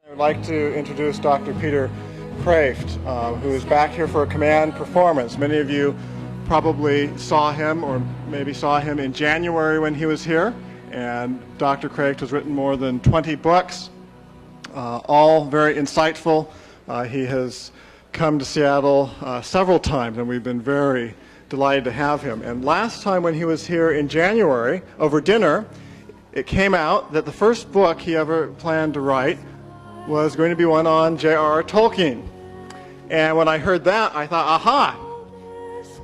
I'd like to introduce Dr. Peter Kraft, who is back here for a command performance. Many of you probably saw him or maybe saw him in January when he was here. And Dr. Kraft has written more than 20 books, all very insightful. He has come to Seattle several times, and we've been very delighted to have him. And last time when he was here in January, over dinner, it came out that the first book he ever planned to write was going to be one on J.R.R. Tolkien. And when I heard that, I thought, aha,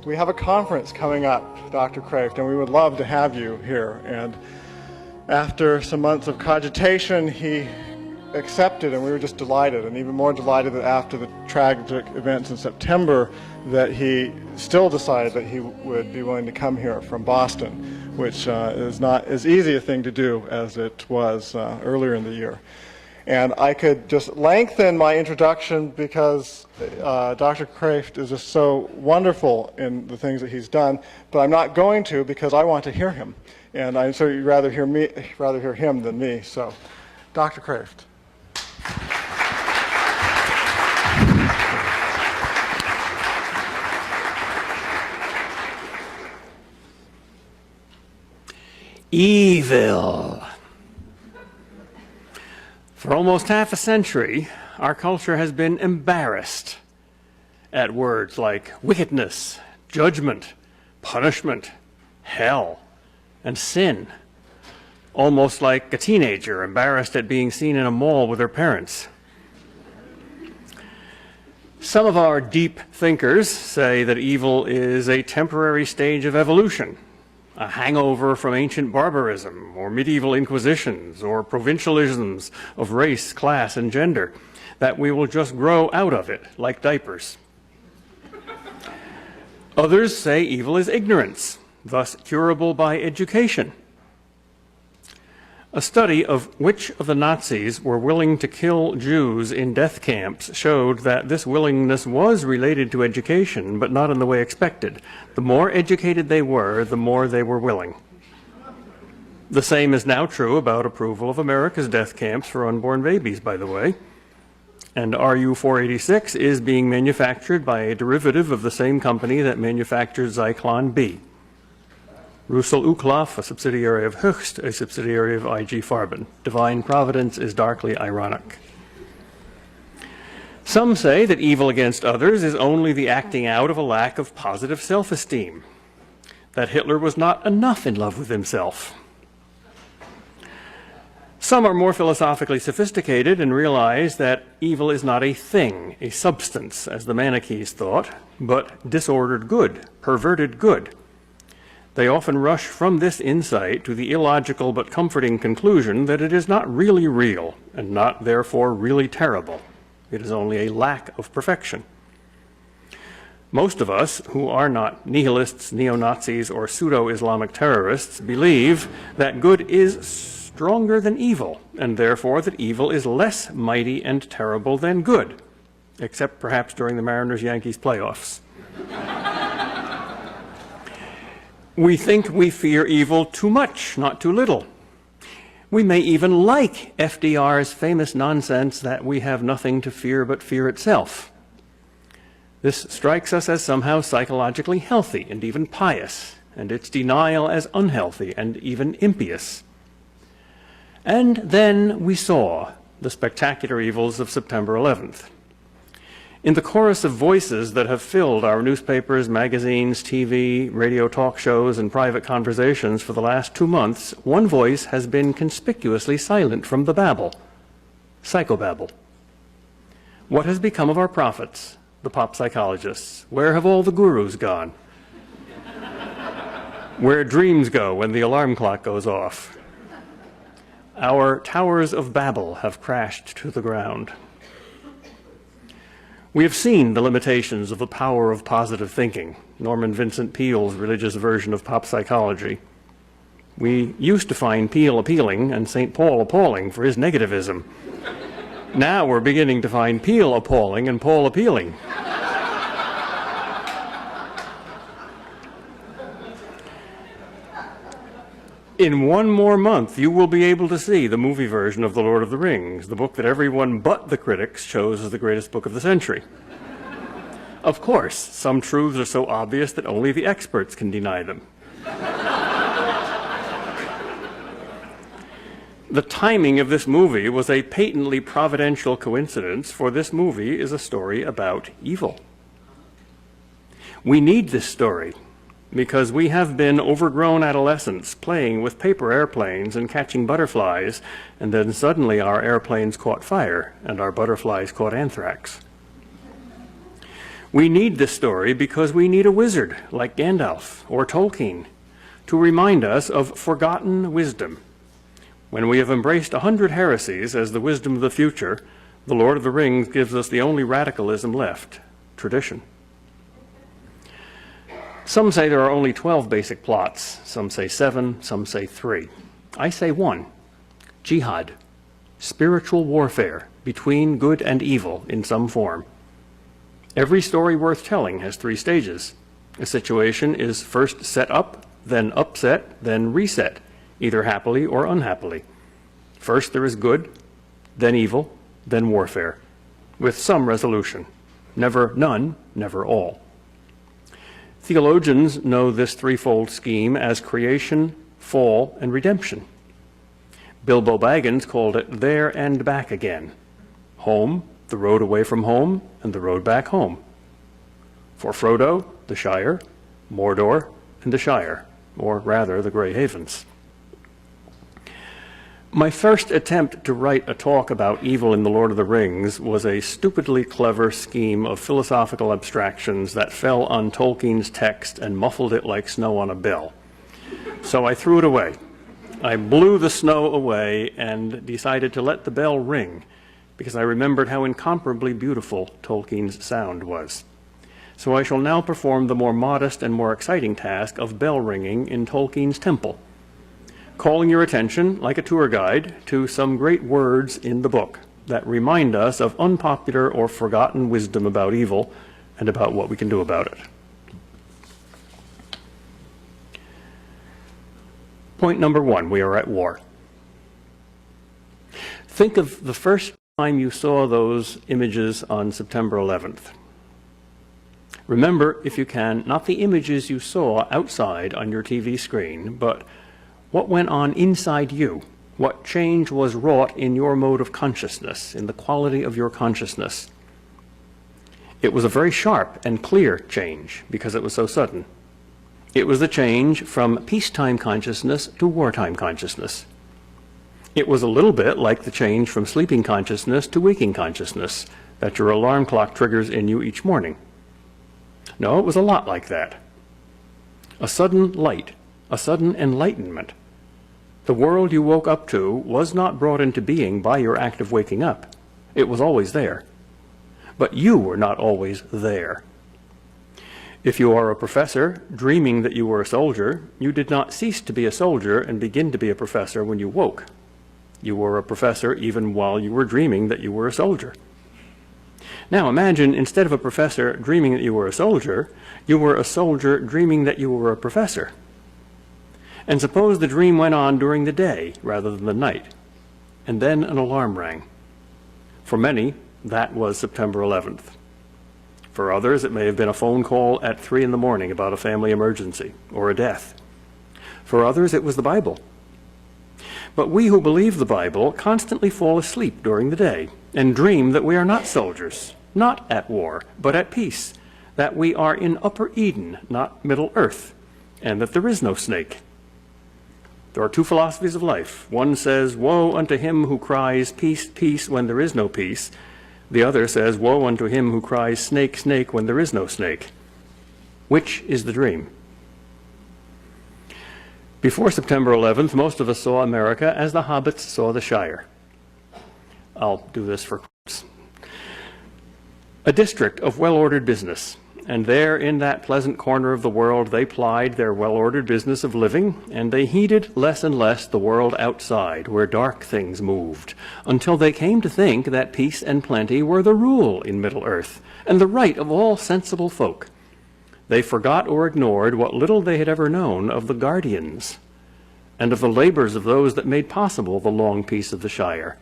we have a conference coming up, Dr. Kraft, and we would love to have you here. And after some months of cogitation, he accepted, and we were just delighted, and even more delighted that after the tragic events in September, that he still decided that he would be willing to come here from Boston, which is not as easy a thing to do as it was earlier in the year. And I could just lengthen my introduction because Dr. Kraft is just so wonderful in the things that he's done, but I'm not going to because I want to hear him. And I'm sure you'd rather hear him than me. So, Dr. Kraft. Evil. For almost half a century, our culture has been embarrassed at words like wickedness, judgment, punishment, hell, and sin. Almost like a teenager embarrassed at being seen in a mall with her parents. Some of our deep thinkers say that evil is a temporary stage of evolution, a hangover from ancient barbarism or medieval inquisitions or provincialisms of race, class, and gender, that we will just grow out of it like diapers. Others say evil is ignorance, thus curable by education. A study of which of the Nazis were willing to kill Jews in death camps showed that this willingness was related to education, but not in the way expected. The more educated they were, the more they were willing. The same is now true about approval of America's death camps for unborn babies, by the way. And RU-486 is being manufactured by a derivative of the same company that manufactured Zyklon B. Russell Uklaf, a subsidiary of Höchst, a subsidiary of IG Farben. Divine providence is darkly ironic. Some say that evil against others is only the acting out of a lack of positive self-esteem, that Hitler was not enough in love with himself. Some are more philosophically sophisticated and realize that evil is not a thing, a substance, as the Manichees thought, but disordered good, perverted good. They often rush from this insight to the illogical but comforting conclusion that it is not really real and not therefore really terrible. It is only a lack of perfection. Most of us, who are not nihilists, neo-Nazis, or pseudo-Islamic terrorists, believe that good is stronger than evil, and therefore that evil is less mighty and terrible than good, except perhaps during the Mariners-Yankees playoffs. We think we fear evil too much, not too little. We may even like FDR's famous nonsense that we have nothing to fear but fear itself. This strikes us as somehow psychologically healthy and even pious, and its denial as unhealthy and even impious. And then we saw the spectacular evils of September 11th. In the chorus of voices that have filled our newspapers, magazines, TV, radio talk shows, and private conversations for the last 2 months, one voice has been conspicuously silent from the babble, psychobabble. What has become of our prophets, the pop psychologists? Where have all the gurus gone? Where dreams go when the alarm clock goes off? Our towers of Babel have crashed to the ground. We have seen the limitations of the power of positive thinking, Norman Vincent Peale's religious version of pop psychology. We used to find Peale appealing and St. Paul appalling for his negativism. Now we're beginning to find Peale appalling and Paul appealing. In one more month, you will be able to see the movie version of The Lord of the Rings, the book that everyone but the critics chose as the greatest book of the century. Of course, some truths are so obvious that only the experts can deny them. The timing of this movie was a patently providential coincidence, for this movie is a story about evil. We need this story because we have been overgrown adolescents playing with paper airplanes and catching butterflies, and then suddenly our airplanes caught fire and our butterflies caught anthrax. We need this story because we need a wizard like Gandalf or Tolkien to remind us of forgotten wisdom. When we have embraced 100 heresies as the wisdom of the future, The Lord of the Rings gives us the only radicalism left: tradition. Some say there are only 12 basic plots. Some say 7, some say 3. I say 1. Jihad, spiritual warfare between good and evil in some form. Every story worth telling has 3 stages. A situation is first set up, then upset, then reset, either happily or unhappily. First there is good, then evil, then warfare, with some resolution. Never none, never all. Theologians know this threefold scheme as creation, fall, and redemption. Bilbo Baggins called it there and back again. Home, the road away from home, and the road back home. For Frodo, the Shire, Mordor, and the Shire, or rather the Grey Havens. My first attempt to write a talk about evil in The Lord of the Rings was a stupidly clever scheme of philosophical abstractions that fell on Tolkien's text and muffled it like snow on a bill. So I threw it away. I blew the snow away and decided to let the bell ring, because I remembered how incomparably beautiful Tolkien's sound was. So I shall now perform the more modest and more exciting task of bell ringing in Tolkien's temple, calling your attention, like a tour guide, to some great words in the book that remind us of unpopular or forgotten wisdom about evil and about what we can do about it. Point number 1, we are at war. Think of the first time you saw those images on September 11th. Remember, if you can, not the images you saw outside on your TV screen, but what went on inside you, what change was wrought in your mode of consciousness, in the quality of your consciousness. It was a very sharp and clear change because it was so sudden. It was the change from peacetime consciousness to wartime consciousness. It was a little bit like the change from sleeping consciousness to waking consciousness that your alarm clock triggers in you each morning. No, it was a lot like that. A sudden light, a sudden enlightenment. The world you woke up to was not brought into being by your act of waking up. It was always there. But you were not always there. If you are a professor dreaming that you were a soldier, you did not cease to be a soldier and begin to be a professor when you woke. You were a professor even while you were dreaming that you were a soldier. Now imagine, instead of a professor dreaming that you were a soldier were a soldier dreaming that you were a professor. And suppose the dream went on during the day rather than the night, and then an alarm rang. For many, that was September 11th. For others, it may have been a phone call at 3 in the morning about a family emergency or a death. For others, it was the Bible. But we who believe the Bible constantly fall asleep during the day and dream that we are not soldiers, not at war, but at peace, that we are in Upper Eden, not Middle Earth, and that there is no snake. There are 2 philosophies of life. One says, woe unto him who cries, peace, peace, when there is no peace. The other says, woe unto him who cries, snake, snake, when there is no snake. Which is the dream? Before September 11th, most of us saw America as the hobbits saw the Shire. I'll do this for quotes. A district of well-ordered business, and there in that pleasant corner of the world they plied their well-ordered business of living, and they heeded less and less the world outside, where dark things moved, until they came to think that peace and plenty were the rule in Middle-earth, and the right of all sensible folk. They forgot or ignored what little they had ever known of the guardians, and of the labors of those that made possible the long peace of the Shire.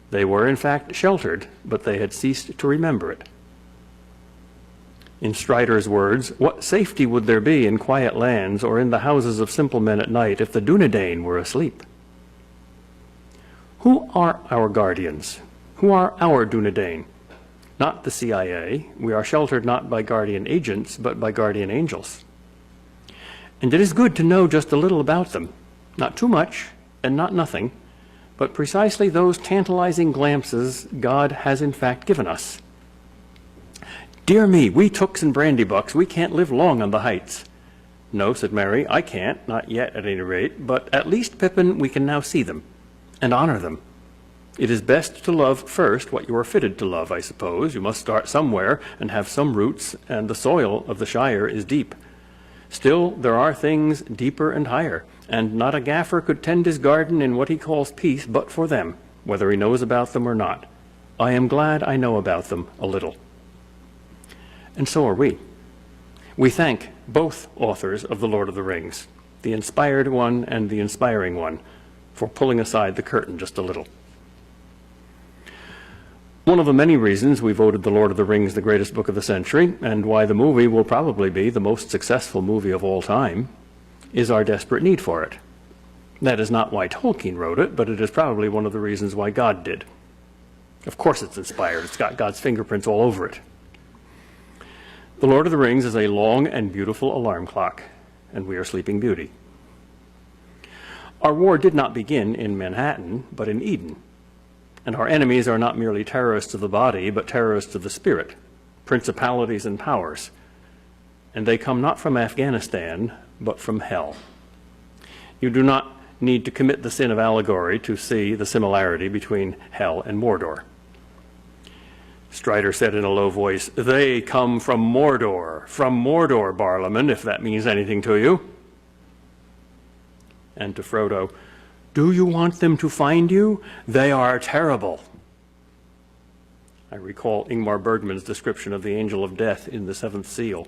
They were in fact sheltered, but they had ceased to remember it. In Strider's words, what safety would there be in quiet lands or in the houses of simple men at night if the Dunedain were asleep? Who are our guardians? Who are our Dunedain? Not the CIA. We are sheltered not by guardian agents, but by guardian angels. And it is good to know just a little about them. Not too much, and not nothing, but precisely those tantalizing glimpses God has in fact given us. Dear me, we tooks and brandybucks, we can't live long on the heights. No, said Mary, I can't, not yet at any rate, but at least, Pippin, we can now see them, and honor them. It is best to love first what you are fitted to love, I suppose. You must start somewhere and have some roots, and the soil of the Shire is deep. Still, there are things deeper and higher, and not a gaffer could tend his garden in what he calls peace but for them, whether he knows about them or not. I am glad I know about them a little. And so are we. We thank both authors of The Lord of the Rings, the inspired one and the inspiring one, for pulling aside the curtain just a little. One of the many reasons we voted The Lord of the Rings the greatest book of the century, and why the movie will probably be the most successful movie of all time, is our desperate need for it. That is not why Tolkien wrote it, but it is probably one of the reasons why God did. Of course it's inspired. It's got God's fingerprints all over it. The Lord of the Rings is a long and beautiful alarm clock, and we are Sleeping Beauty. Our war did not begin in Manhattan, but in Eden. And our enemies are not merely terrorists of the body, but terrorists of the spirit, principalities and powers. And they come not from Afghanistan, but from hell. You do not need to commit the sin of allegory to see the similarity between hell and Mordor. Strider said in a low voice, "They come from Mordor, Barlaman, if that means anything to you." And to Frodo, "Do you want them to find you? They are terrible." I recall Ingmar Bergman's description of the angel of death in The Seventh Seal.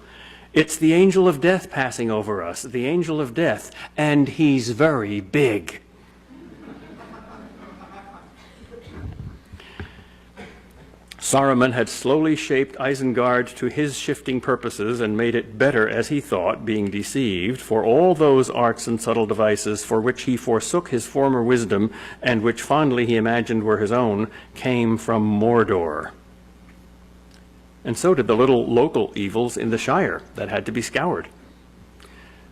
It's the angel of death passing over us, the angel of death, and he's very big. Saruman had slowly shaped Isengard to his shifting purposes and made it better as he thought, being deceived, for all those arts and subtle devices for which he forsook his former wisdom and which fondly he imagined were his own, came from Mordor. And so did the little local evils in the Shire that had to be scoured.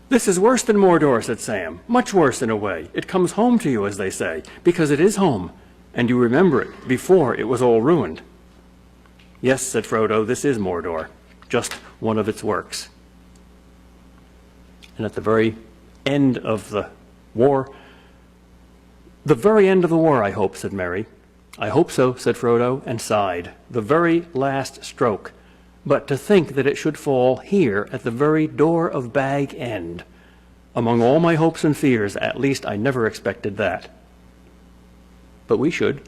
"This is worse than Mordor," said Sam. "Much worse in a way. It comes home to you, as they say, because it is home, and you remember it before it was all ruined." "Yes," said Frodo, "this is Mordor, just one of its works." And at the very end of the war, I hope, said Merry. "I hope so," said Frodo, and sighed. "The very last stroke. But to think that it should fall here at the very door of Bag End. Among all my hopes and fears, at least I never expected that. But we should.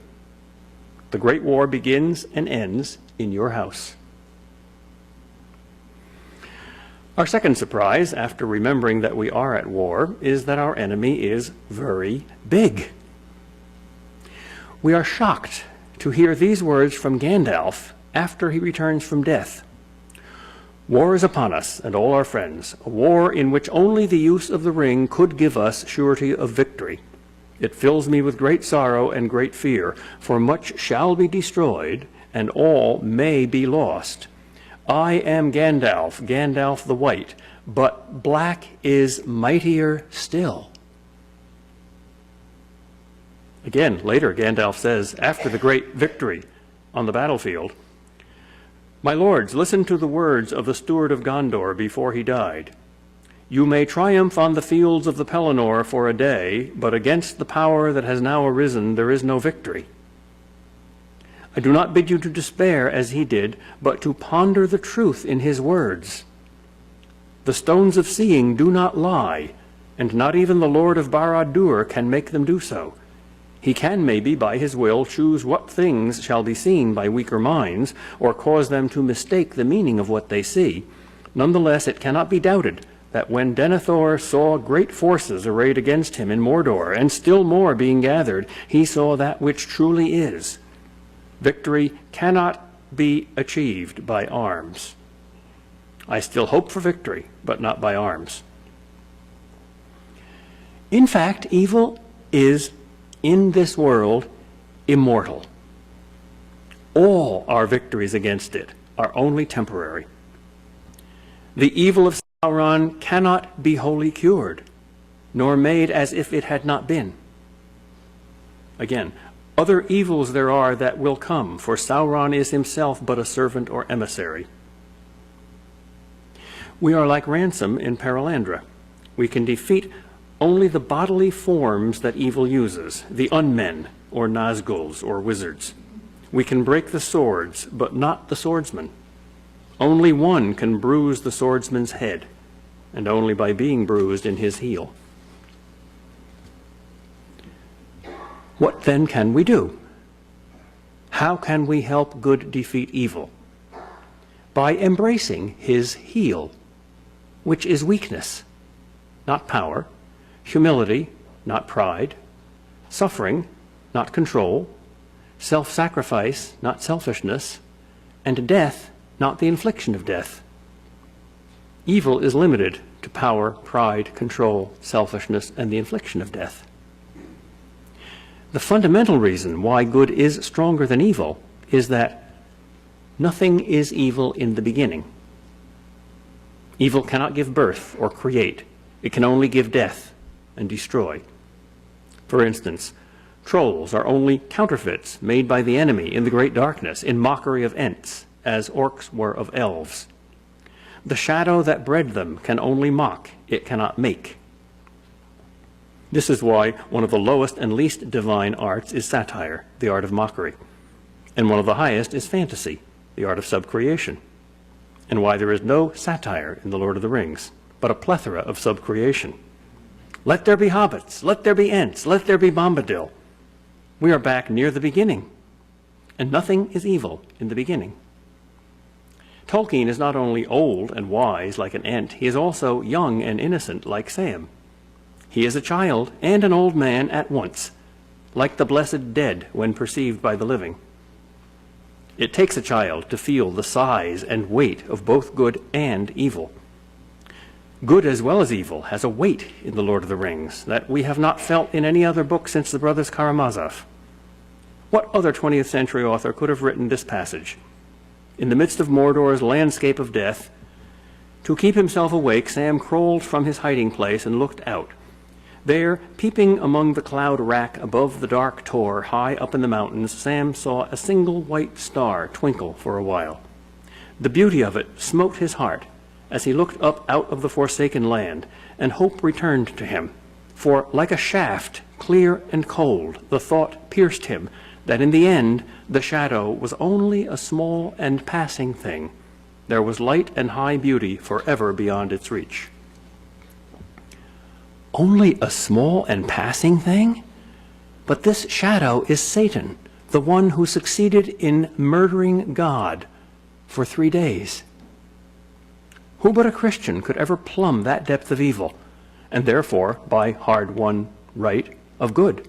The Great War begins and ends in your house." Our second surprise, after remembering that we are at war, is that our enemy is very big. We are shocked to hear these words from Gandalf after he returns from death. "War is upon us and all our friends, a war in which only the use of the ring could give us surety of victory. It fills me with great sorrow and great fear, for much shall be destroyed, and all may be lost. I am Gandalf, Gandalf the White, but black is mightier still." Again, later, Gandalf says, after the great victory on the battlefield, "My lords, listen to the words of the steward of Gondor before he died. You may triumph on the fields of the Pelennor for a day, but against the power that has now arisen there is no victory. I do not bid you to despair as he did, but to ponder the truth in his words. The stones of seeing do not lie, and not even the Lord of Barad-dûr can make them do so. He can, maybe, by his will, choose what things shall be seen by weaker minds, or cause them to mistake the meaning of what they see. Nonetheless, it cannot be doubted that when Denethor saw great forces arrayed against him in Mordor, and still more being gathered, he saw that which truly is. Victory cannot be achieved by arms. I still hope for victory, but not by arms. In fact, evil is, in this world, immortal. All our victories against it are only temporary. The evil of Sauron cannot be wholly cured, nor made as if it had not been. Again, other evils there are that will come, for Sauron is himself but a servant or emissary. We are like Ransom in Paralandra. We can defeat only the bodily forms that evil uses, the unmen, or Nazguls, or wizards. We can break the swords, but not the swordsman. Only one can bruise the swordsman's head, and only by being bruised in his heel. What then can we do? How can we help good defeat evil? By embracing his heel, which is weakness, not power, humility, not pride, suffering, not control, self-sacrifice, not selfishness, and death, not the infliction of death. Evil is limited to power, pride, control, selfishness, and the infliction of death. The fundamental reason why good is stronger than evil is that nothing is evil in the beginning. Evil cannot give birth or create. It can only give death and destroy. For instance, trolls are only counterfeits made by the enemy in the great darkness, in mockery of Ents, as orcs were of elves. The shadow that bred them can only mock, it cannot make. This is why one of the lowest and least divine arts is satire, the art of mockery, and one of the highest is fantasy, the art of subcreation, and why there is no satire in The Lord of the Rings, but a plethora of subcreation. Let there be hobbits, let there be Ents, let there be Bombadil. We are back near the beginning, and nothing is evil in the beginning. Tolkien is not only old and wise like an Ent, he is also young and innocent like Sam. He is a child and an old man at once, like the blessed dead when perceived by the living. It takes a child to feel the size and weight of both good and evil. Good as well as evil has a weight in The Lord of the Rings that we have not felt in any other book since the brothers Karamazov. What other 20th century author could have written this passage? In the midst of Mordor's landscape of death, to keep himself awake, Sam crawled from his hiding place and looked out. There, peeping among the cloud rack above the dark tor high up in the mountains, Sam saw a single white star twinkle for a while. The beauty of it smote his heart as he looked up out of the forsaken land, and hope returned to him. For like a shaft, clear and cold, the thought pierced him that in the end the shadow was only a small and passing thing. There was light and high beauty forever beyond its reach. Only a small and passing thing? But this shadow is Satan, the one who succeeded in murdering God for 3 days. Who but a Christian could ever plumb that depth of evil, and therefore, by hard-won right, of good?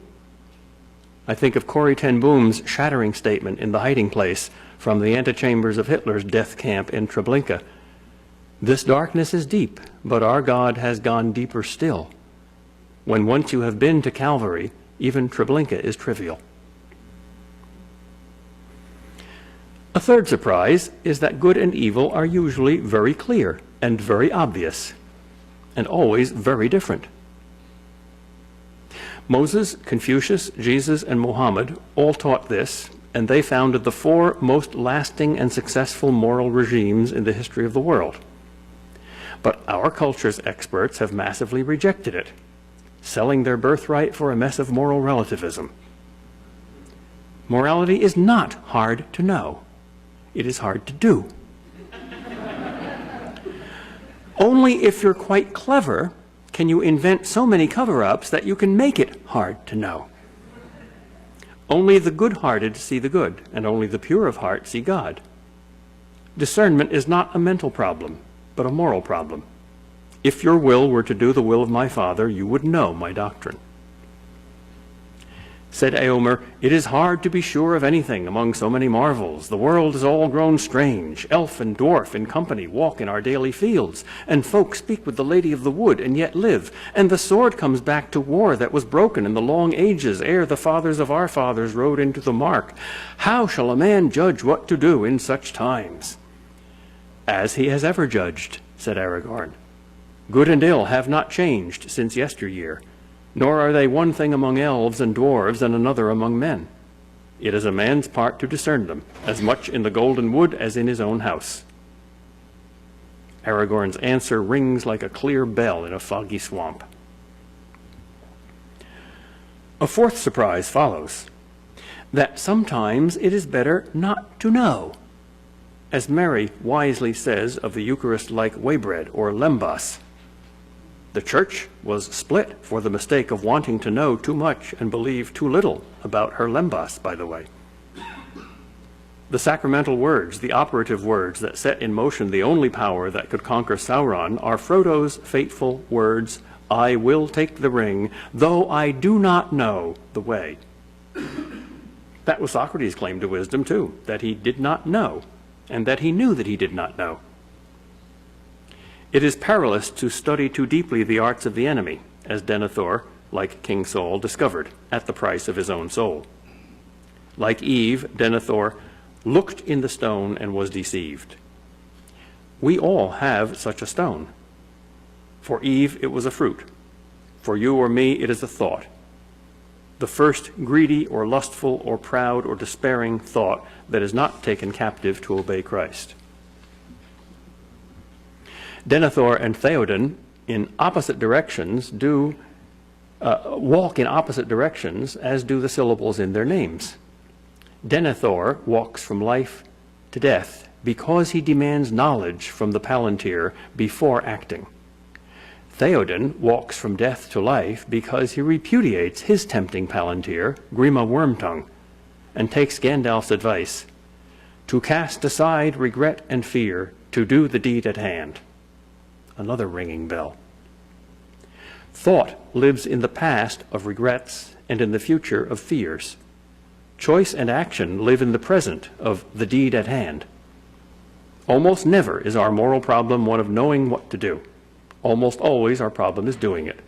I think of Corrie ten Boom's shattering statement in The Hiding Place from the antechambers of Hitler's death camp in Treblinka. This darkness is deep, but our God has gone deeper still. When once you have been to Calvary, even Treblinka is trivial. A third surprise is that good and evil are usually very clear and very obvious, and always very different. Moses, Confucius, Jesus, and Muhammad all taught this, and they founded the 4 most lasting and successful moral regimes in the history of the world. But our culture's experts have massively rejected it, selling their birthright for a mess of moral relativism. Morality is not hard to know. It is hard to do. Only if you're quite clever can you invent so many cover-ups that you can make it hard to know. Only the good-hearted see the good, and only the pure of heart see God. Discernment is not a mental problem, but a moral problem. If your will were to do the will of my Father, you would know my doctrine. Said Eomer, it is hard to be sure of anything among so many marvels. The world is all grown strange. Elf and dwarf in company walk in our daily fields, and folk speak with the Lady of the Wood and yet live. And the sword comes back to war that was broken in the long ages ere the fathers of our fathers rode into the mark. How shall a man judge what to do in such times? As he has ever judged, said Aragorn. Good and ill have not changed since yesteryear. Nor are they one thing among elves and dwarves and another among men. It is a man's part to discern them, as much in the golden wood as in his own house. Aragorn's answer rings like a clear bell in a foggy swamp. A fourth surprise follows, that sometimes it is better not to know, as Mary wisely says of the Eucharist-like waybread or lembas. The Church was split for the mistake of wanting to know too much and believe too little about her lembas, by the way. The sacramental words, the operative words that set in motion the only power that could conquer Sauron, are Frodo's fateful words, I will take the ring, though I do not know the way. That was Socrates' claim to wisdom, too, that he did not know, and that he knew that he did not know. It is perilous to study too deeply the arts of the enemy, as Denethor, like King Saul, discovered at the price of his own soul. Like Eve, Denethor looked in the stone and was deceived. We all have such a stone. For Eve, it was a fruit. For you or me, it is a thought. The first greedy or lustful or proud or despairing thought that is not taken captive to obey Christ. Denethor and Theoden, in opposite directions, walk in opposite directions, as do the syllables in their names. Denethor walks from life to death because he demands knowledge from the Palantir before acting. Theoden walks from death to life because he repudiates his tempting Palantir, Grima Wormtongue, and takes Gandalf's advice, to cast aside regret and fear, to do the deed at hand. Another ringing bell. Thought lives in the past of regrets and in the future of fears. Choice and action live in the present of the deed at hand. Almost never is our moral problem one of knowing what to do. Almost always our problem is doing it.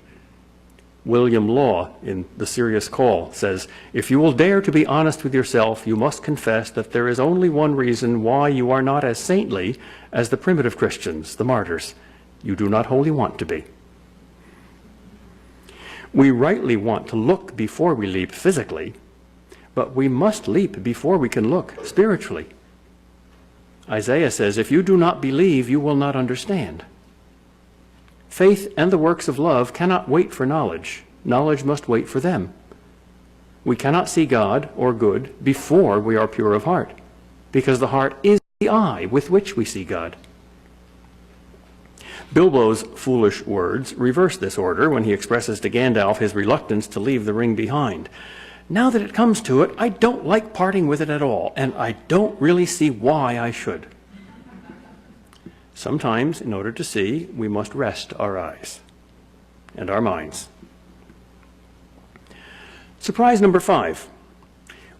William Law, in The Serious Call, says, if you will dare to be honest with yourself, you must confess that there is only one reason why you are not as saintly as the primitive Christians, the martyrs. You do not wholly want to be. We rightly want to look before we leap physically, but we must leap before we can look spiritually. Isaiah says, if you do not believe, you will not understand. Faith and the works of love cannot wait for knowledge. Knowledge must wait for them. We cannot see God or good before we are pure of heart, because the heart is the eye with which we see God. Bilbo's foolish words reverse this order when he expresses to Gandalf his reluctance to leave the ring behind. Now that it comes to it, I don't like parting with it at all, and I don't really see why I should. Sometimes, in order to see, we must rest our eyes and our minds. Surprise number 5.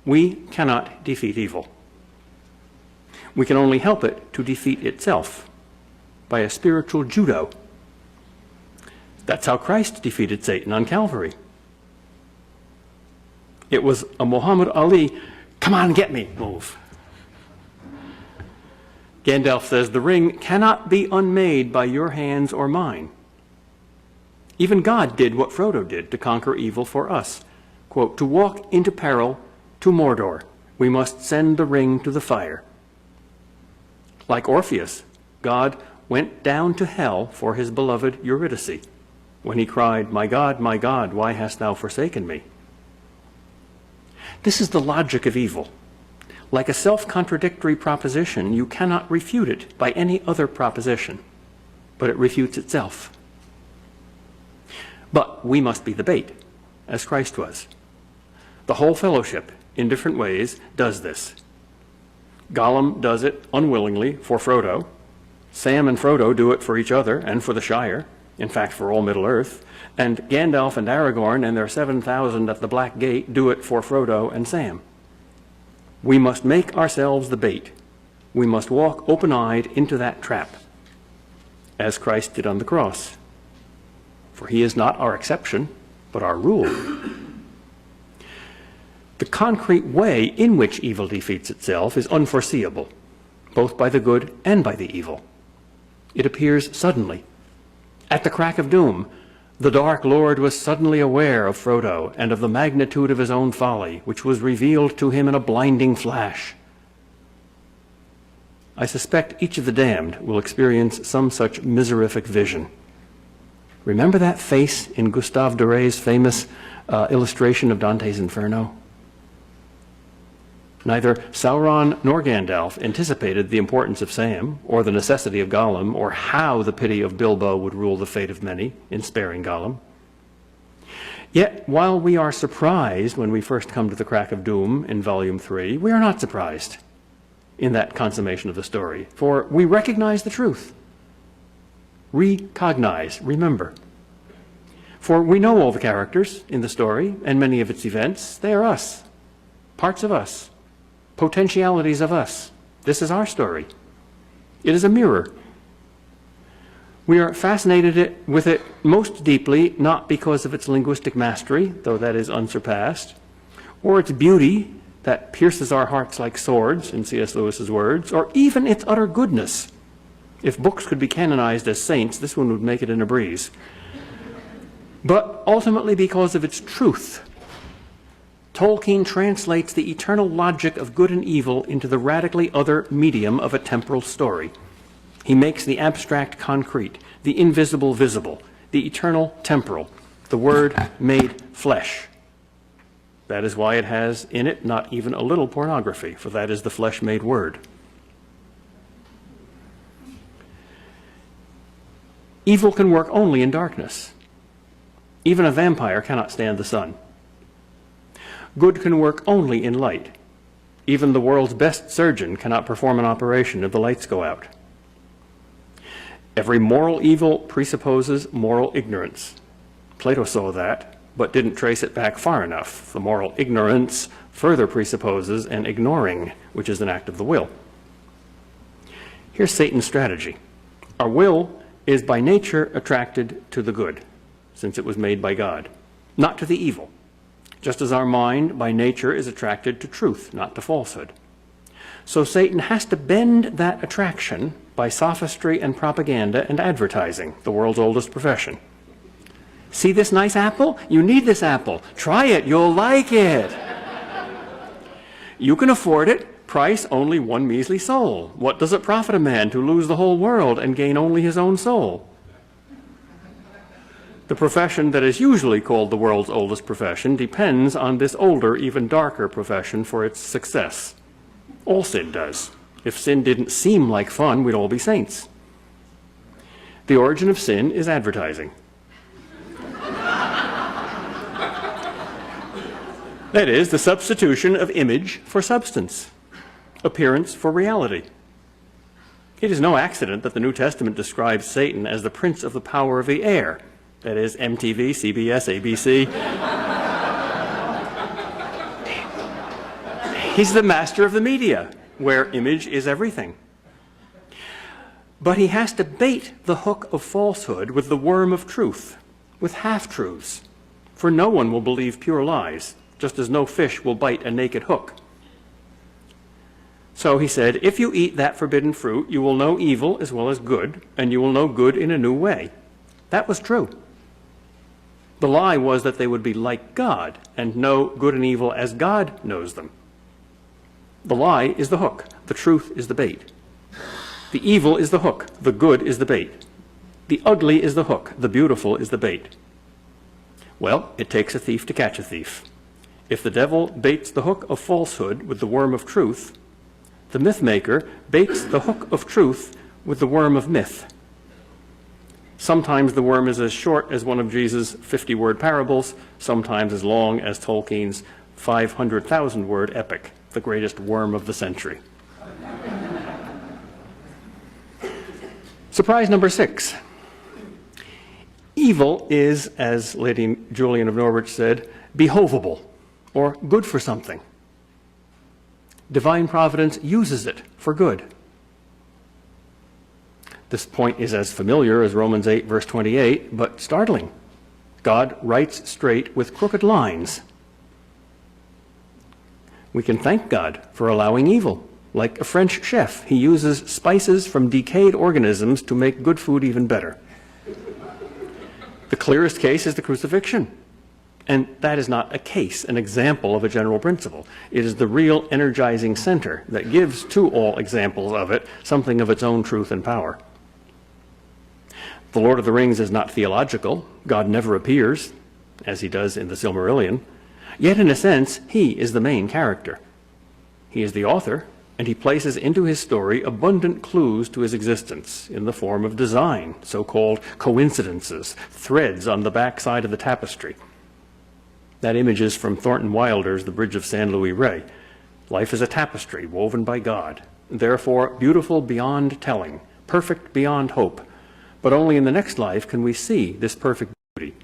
We cannot defeat evil. We can only help it to defeat itself by a spiritual judo. That's how Christ defeated Satan on Calvary. It was a Muhammad Ali, come on, get me move. Gandalf says, the ring cannot be unmade by your hands or mine. Even God did what Frodo did to conquer evil for us. Quote, to walk into peril to Mordor, we must send the ring to the fire. Like Orpheus, God went down to hell for his beloved Eurydice when he cried, my God, why hast thou forsaken me? This is the logic of evil. Like a self-contradictory proposition, you cannot refute it by any other proposition, but it refutes itself. But we must be the bait, as Christ was. The whole fellowship, in different ways, does this. Gollum does it unwillingly for Frodo. Sam and Frodo do it for each other and for the Shire. in fact for all Middle-earth, and Gandalf and Aragorn and their 7,000 at the Black Gate do it for Frodo and Sam. We must make ourselves the bait. We must walk open-eyed into that trap, as Christ did on the cross. For he is not our exception, but our rule. The concrete way in which evil defeats itself is unforeseeable, both by the good and by the evil. It appears suddenly. At the crack of doom, the Dark Lord was suddenly aware of Frodo and of the magnitude of his own folly, which was revealed to him in a blinding flash. I suspect each of the damned will experience some such miserific vision. Remember that face in Gustave Doré's famous illustration of Dante's Inferno? Neither Sauron nor Gandalf anticipated the importance of Sam, or the necessity of Gollum, or how the pity of Bilbo would rule the fate of many in sparing Gollum. Yet, while we are surprised when we first come to the crack of doom in Volume 3, we are not surprised in that consummation of the story, for we recognize the truth. Recognize, remember. For we know all the characters in the story and many of its events. They are us, parts of us, potentialities of us. This is our story. It is a mirror. We are fascinated with it most deeply, not because of its linguistic mastery, though that is unsurpassed, or its beauty that pierces our hearts like swords, in C.S. Lewis's words, or even its utter goodness. If books could be canonized as saints, this one would make it in a breeze. But ultimately because of its truth. Tolkien translates the eternal logic of good and evil into the radically other medium of a temporal story. He makes the abstract concrete, the invisible visible, the eternal temporal, the Word made flesh. That is why it has in it not even a little pornography, for that is the flesh-made Word. Evil can work only in darkness. Even a vampire cannot stand the sun. Good can work only in light. Even the world's best surgeon cannot perform an operation if the lights go out. Every moral evil presupposes moral ignorance. Plato saw that, but didn't trace it back far enough. The moral ignorance further presupposes an ignoring, which is an act of the will. Here's Satan's strategy. Our will is by nature attracted to the good, since it was made by God, not to the evil, just as our mind by nature is attracted to truth, not to falsehood. So Satan has to bend that attraction by sophistry and propaganda and advertising, the world's oldest profession. See this nice apple? You need this apple. Try it, you'll like it. You can afford it. Price only one measly soul. What does it profit a man to lose the whole world and gain only his own soul? The profession that is usually called the world's oldest profession depends on this older, even darker profession for its success. All sin does. If sin didn't seem like fun, we'd all be saints. The origin of sin is advertising. That is, the substitution of image for substance, appearance for reality. It is no accident that the New Testament describes Satan as the prince of the power of the air. That is, MTV, CBS, ABC. He's the master of the media, where image is everything. But he has to bait the hook of falsehood with the worm of truth, with half-truths. For no one will believe pure lies, just as no fish will bite a naked hook. So he said, if you eat that forbidden fruit, you will know evil as well as good, and you will know good in a new way. That was true. The lie was that they would be like God and know good and evil as God knows them. The lie is the hook. The truth is the bait. The evil is the hook. The good is the bait. The ugly is the hook. The beautiful is the bait. Well, it takes a thief to catch a thief. If the devil baits the hook of falsehood with the worm of truth, the myth maker baits the hook of truth with the worm of myth. Sometimes the worm is as short as one of Jesus' 50-word parables, sometimes as long as Tolkien's 500,000-word epic, the greatest worm of the century. Surprise number 6. Evil is, as Lady Julian of Norwich said, behovable, or good for something. Divine providence uses it for good. This point is as familiar as Romans 8, verse 28, but startling. God writes straight with crooked lines. We can thank God for allowing evil. Like a French chef, he uses spices from decayed organisms to make good food even better. The clearest case is the crucifixion. And that is not a case, an example of a general principle. It is the real energizing center that gives to all examples of it something of its own truth and power. The Lord of the Rings is not theological. God never appears, as he does in the Silmarillion. Yet, in a sense, he is the main character. He is the author, and he places into his story abundant clues to his existence in the form of design, so-called coincidences, threads on the back side of the tapestry. That image is from Thornton Wilder's The Bridge of San Luis Rey. Life is a tapestry woven by God, therefore beautiful beyond telling, perfect beyond hope. But only in the next life can we see this perfect beauty.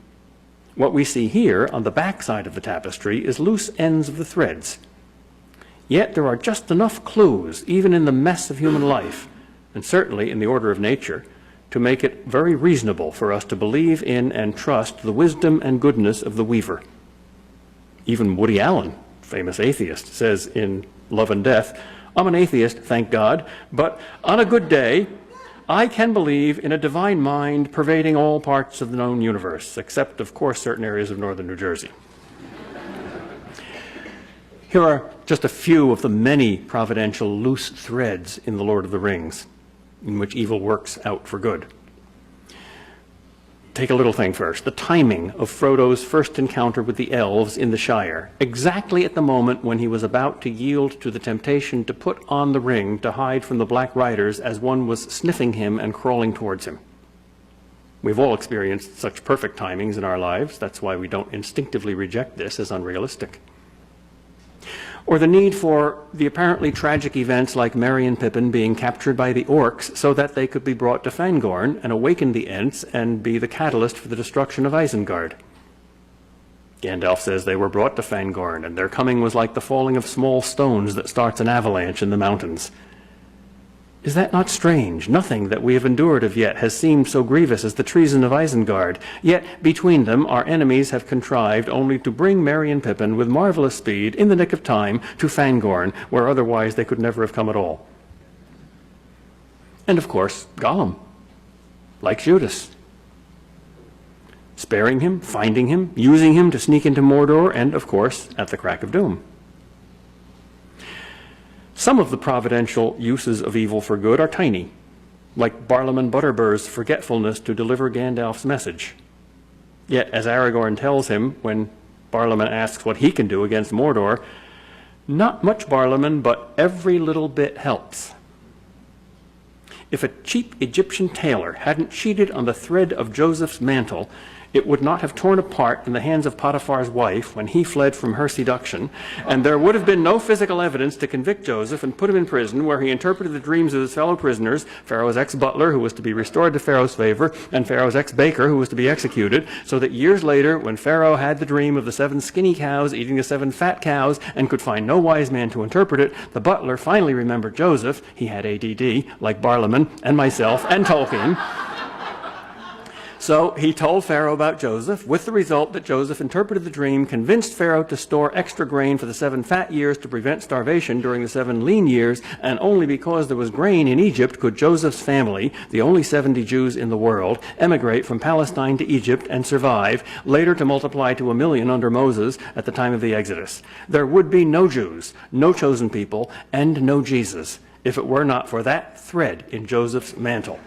What we see here on the back side of the tapestry is loose ends of the threads. Yet there are just enough clues, even in the mess of human life, and certainly in the order of nature, to make it very reasonable for us to believe in and trust the wisdom and goodness of the weaver. Even Woody Allen, famous atheist, says in Love and Death, "I'm an atheist, thank God, but on a good day, I can believe in a divine mind pervading all parts of the known universe, except, of course, certain areas of northern New Jersey." Here are just a few of the many providential loose threads in The Lord of the Rings, in which evil works out for good. Take a little thing first, the timing of Frodo's first encounter with the elves in the Shire, exactly at the moment when he was about to yield to the temptation to put on the ring to hide from the Black Riders as one was sniffing him and crawling towards him. We've all experienced such perfect timings in our lives. That's why we don't instinctively reject this as unrealistic. Or the need for the apparently tragic events like Merry and Pippin being captured by the orcs so that they could be brought to Fangorn and awaken the Ents and be the catalyst for the destruction of Isengard. Gandalf says they were brought to Fangorn, and their coming was like the falling of small stones that starts an avalanche in the mountains. Is that not strange? Nothing that we have endured of yet has seemed so grievous as the treason of Isengard. Yet between them our enemies have contrived only to bring Merry and Pippin with marvelous speed in the nick of time to Fangorn, where otherwise they could never have come at all. And of course, Gollum, like Judas, sparing him, finding him, using him to sneak into Mordor, and of course, at the crack of doom. Some of the providential uses of evil for good are tiny, like Barlaam Butterbur's forgetfulness to deliver Gandalf's message. Yet, as Aragorn tells him when Barlaam asks what he can do against Mordor, "Not much, Barlaam, but every little bit helps." If a cheap Egyptian tailor hadn't cheated on the thread of Joseph's mantle, it would not have torn apart in the hands of Potiphar's wife when he fled from her seduction, and there would have been no physical evidence to convict Joseph and put him in prison, where he interpreted the dreams of his fellow prisoners, Pharaoh's ex-butler, who was to be restored to Pharaoh's favor, and Pharaoh's ex-baker, who was to be executed, so that years later, when Pharaoh had the dream of the 7 skinny cows eating the 7 fat cows and could find no wise man to interpret it, the butler finally remembered Joseph. He had ADD, like Barlaam and myself and Tolkien. So he told Pharaoh about Joseph, with the result that Joseph interpreted the dream, convinced Pharaoh to store extra grain for the 7 fat years to prevent starvation during the 7 lean years, and only because there was grain in Egypt could Joseph's family, the only 70 Jews in the world, emigrate from Palestine to Egypt and survive, later to multiply to 1 million under Moses at the time of the Exodus. There would be no Jews, no chosen people, and no Jesus, if it were not for that thread in Joseph's mantle.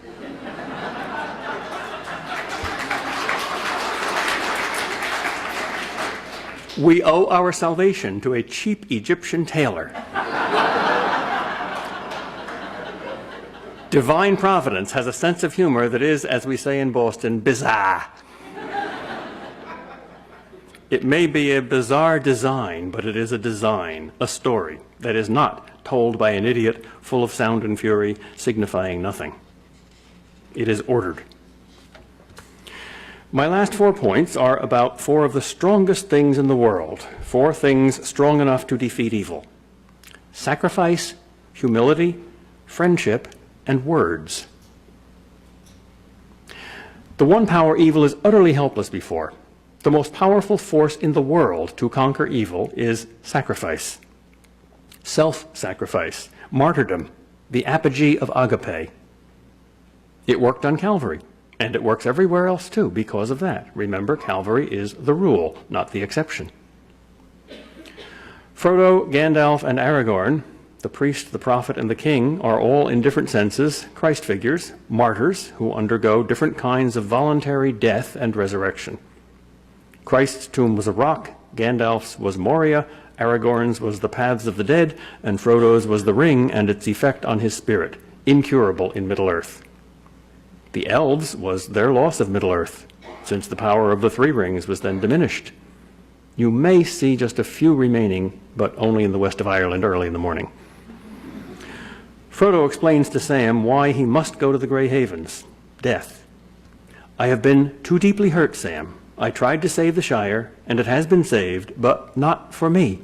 We owe our salvation to a cheap Egyptian tailor. Divine providence has a sense of humor that is, as we say in Boston, bizarre. It may be a bizarre design, but it is a design, a story, that is not told by an idiot full of sound and fury, signifying nothing. It is ordered. My last 4 points are about 4 of the strongest things in the world, 4 things strong enough to defeat evil: sacrifice, humility, friendship, and words. The one power evil is utterly helpless before. The most powerful force in the world to conquer evil is sacrifice. Self-sacrifice, martyrdom, the apogee of agape. It worked on Calvary, and it works everywhere else too because of that. Remember, Calvary is the rule, not the exception. Frodo, Gandalf, and Aragorn, the priest, the prophet, and the king, are all in different senses Christ figures, martyrs who undergo different kinds of voluntary death and resurrection. Christ's tomb was a rock, Gandalf's was Moria, Aragorn's was the paths of the dead, and Frodo's was the ring and its effect on his spirit, incurable in Middle-earth. The elves was their loss of Middle-earth, since the power of the 3 rings was then diminished. You may see just a few remaining, but only in the west of Ireland early in the morning. Frodo explains to Sam why he must go to the Grey Havens, death. "I have been too deeply hurt, Sam. I tried to save the Shire, and it has been saved, but not for me.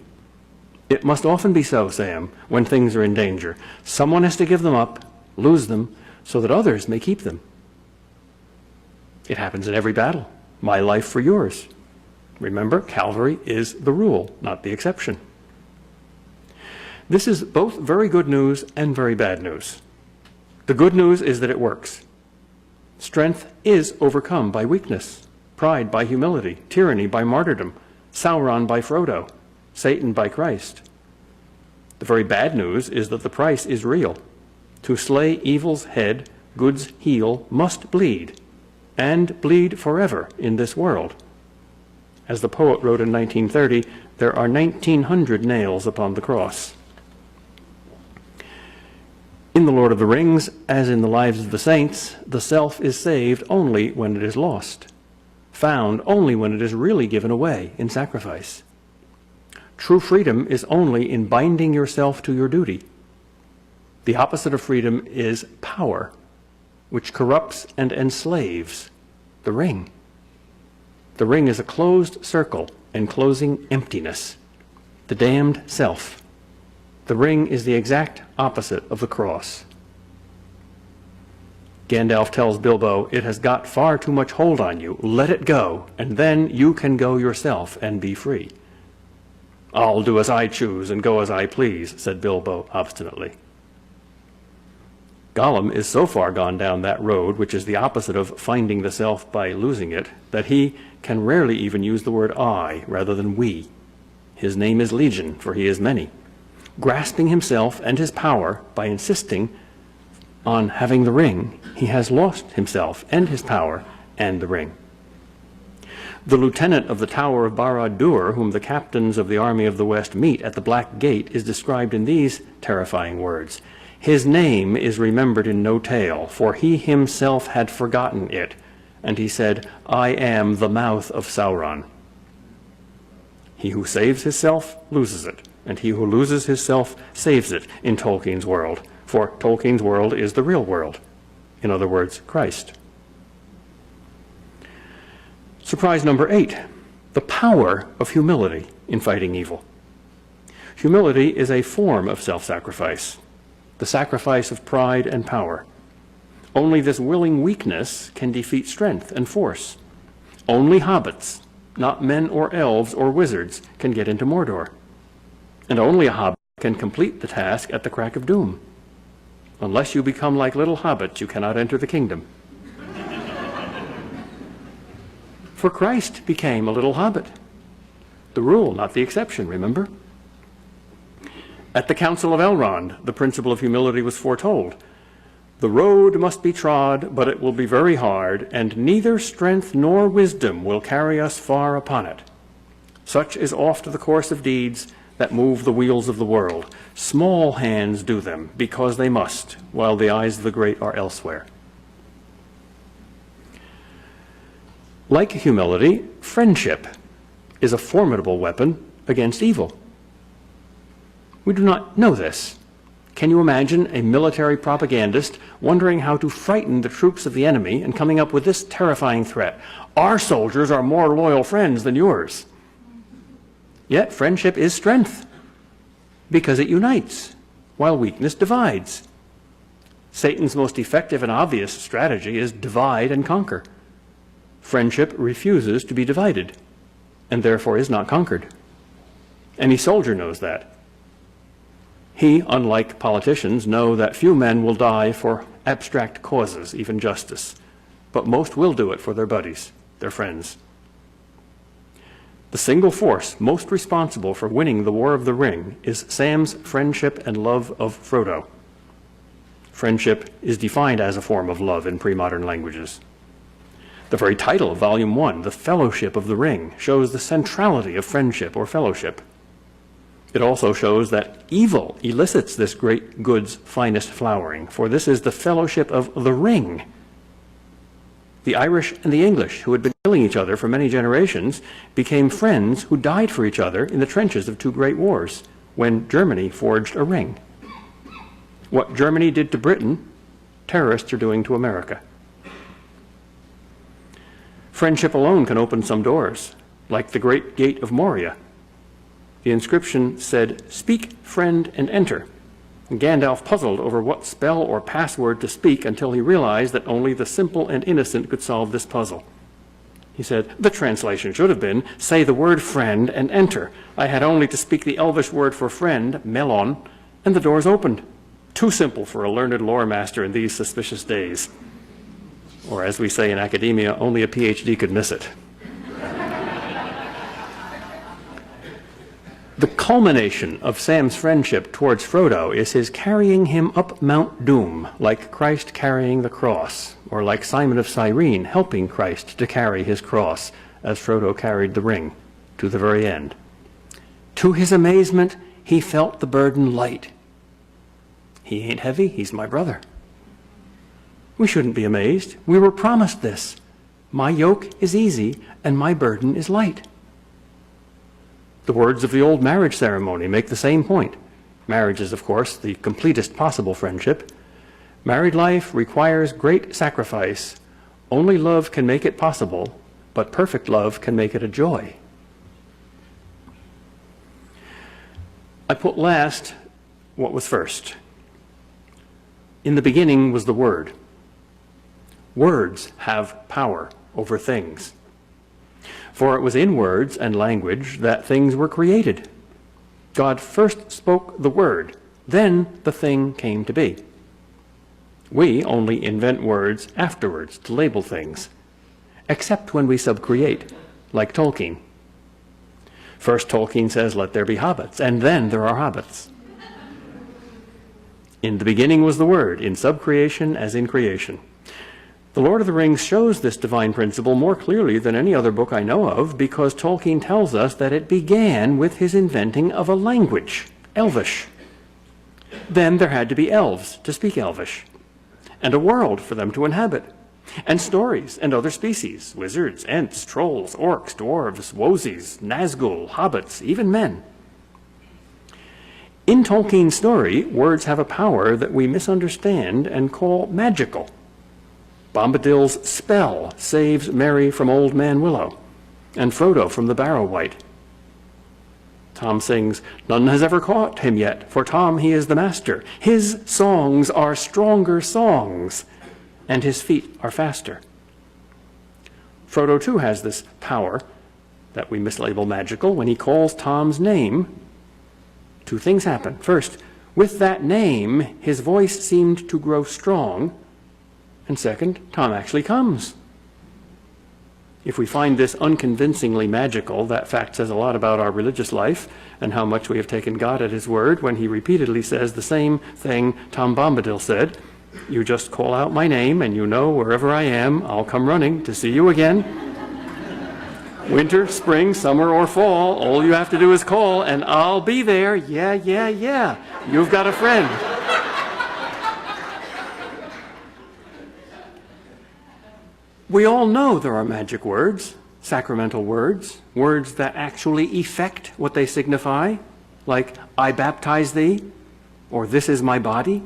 It must often be so, Sam, when things are in danger. Someone has to give them up, lose them, so that others may keep them. It happens in every battle. My life for yours." Remember, Calvary is the rule, not the exception. This is both very good news and very bad news. The good news is that it works. Strength is overcome by weakness, pride by humility, tyranny by martyrdom, Sauron by Frodo, Satan by Christ. The very bad news is that the price is real. To slay evil's head, good's heel must bleed, and bleed forever in this world. As the poet wrote in 1930, there are 1,900 nails upon the cross. In The Lord of the Rings, as in the lives of the saints, the self is saved only when it is lost, found only when it is really given away in sacrifice. True freedom is only in binding yourself to your duty. The opposite of freedom is power, which corrupts and enslaves, the ring. The ring is a closed circle enclosing emptiness, the damned self. The ring is the exact opposite of the cross. Gandalf tells Bilbo, "It has got far too much hold on you. Let it go, and then you can go yourself and be free." "I'll do as I choose and go as I please," said Bilbo obstinately. Gollum is so far gone down that road, which is the opposite of finding the self by losing it, that he can rarely even use the word I rather than we. His name is Legion, for he is many. Grasping himself and his power by insisting on having the ring, he has lost himself and his power and the ring. The lieutenant of the Tower of Barad-dûr, whom the captains of the Army of the West meet at the Black Gate, is described in these terrifying words: "His name is remembered in no tale, for he himself had forgotten it, and he said, I am the mouth of Sauron." He who saves his self loses it, and he who loses his self saves it in Tolkien's world, for Tolkien's world is the real world. In other words, Christ. Surprise number 8, the power of humility in fighting evil. Humility is a form of self-sacrifice, the sacrifice of pride and power. Only this willing weakness can defeat strength and force. Only hobbits, not men or elves or wizards, can get into Mordor. And only a hobbit can complete the task at the crack of doom. Unless you become like little hobbits, you cannot enter the kingdom. For Christ became a little hobbit. The rule, not the exception, remember? At the Council of Elrond, the principle of humility was foretold. The road must be trod, but it will be very hard, and neither strength nor wisdom will carry us far upon it. Such is oft the course of deeds that move the wheels of the world. Small hands do them, because they must, while the eyes of the great are elsewhere. Like humility, friendship is a formidable weapon against evil. We do not know this. Can you imagine a military propagandist wondering how to frighten the troops of the enemy and coming up with this terrifying threat? Our soldiers are more loyal friends than yours. Yet friendship is strength because it unites while weakness divides. Satan's most effective and obvious strategy is divide and conquer. Friendship refuses to be divided and therefore is not conquered. Any soldier knows that. He, unlike politicians, know that few men will die for abstract causes, even justice, but most will do it for their buddies, their friends. The single force most responsible for winning the War of the Ring is Sam's friendship and love of Frodo. Friendship is defined as a form of love in pre-modern languages. The very title of Volume 1, The Fellowship of the Ring, shows the centrality of friendship or fellowship. It also shows that evil elicits this great good's finest flowering, for this is the fellowship of the ring. The Irish and the English, who had been killing each other for many generations, became friends who died for each other in the trenches of two great wars, when Germany forged a ring. What Germany did to Britain, terrorists are doing to America. Friendship alone can open some doors, like the Great Gate of Moria. The inscription said, "Speak, friend, and enter." And Gandalf puzzled over what spell or password to speak until he realized that only the simple and innocent could solve this puzzle. He said, "The translation should have been, say the word friend and enter. I had only to speak the Elvish word for friend, melon, and the doors opened." Too simple for a learned lore master in these suspicious days. Or as we say in academia, only a PhD could miss it. The culmination of Sam's friendship towards Frodo is his carrying him up Mount Doom, like Christ carrying the cross, or like Simon of Cyrene helping Christ to carry his cross, as Frodo carried the ring, to the very end. To his amazement, he felt the burden light. He ain't heavy, he's my brother. We shouldn't be amazed. We were promised this. My yoke is easy, and my burden is light. The words of the old marriage ceremony make the same point. Marriage is, of course, the completest possible friendship. Married life requires great sacrifice. Only love can make it possible, but perfect love can make it a joy. I put last what was first. In the beginning was the Word. Words have power over things. For it was in words and language that things were created. God first spoke the word, then the thing came to be. We only invent words afterwards to label things, except when we subcreate, like Tolkien. First Tolkien says, "Let there be hobbits," and then there are hobbits. In the beginning was the Word, in subcreation as in creation. The Lord of the Rings shows this divine principle more clearly than any other book I know of, because Tolkien tells us that it began with his inventing of a language, Elvish. Then there had to be elves to speak Elvish, and a world for them to inhabit, and stories and other species, wizards, ents, trolls, orcs, dwarves, wosies, Nazgul, hobbits, even men. In Tolkien's story, words have a power that we misunderstand and call magical. Bombadil's spell saves Merry from Old Man Willow, and Frodo from the Barrow-wight. Tom sings, "None has ever caught him yet, for Tom he is the master. His songs are stronger songs, and his feet are faster." Frodo too has this power that we mislabel magical. When he calls Tom's name, two things happen. First, with that name, his voice seemed to grow strong, and second, Tom actually comes. If we find this unconvincingly magical, that fact says a lot about our religious life and how much we have taken God at his word when he repeatedly says the same thing Tom Bombadil said. "You just call out my name and you know wherever I am, I'll come running to see you again. Winter, spring, summer, or fall, all you have to do is call and I'll be there. Yeah, yeah, yeah. You've got a friend." We all know there are magic words, sacramental words, words that actually effect what they signify, like "I baptize thee," or this is my body.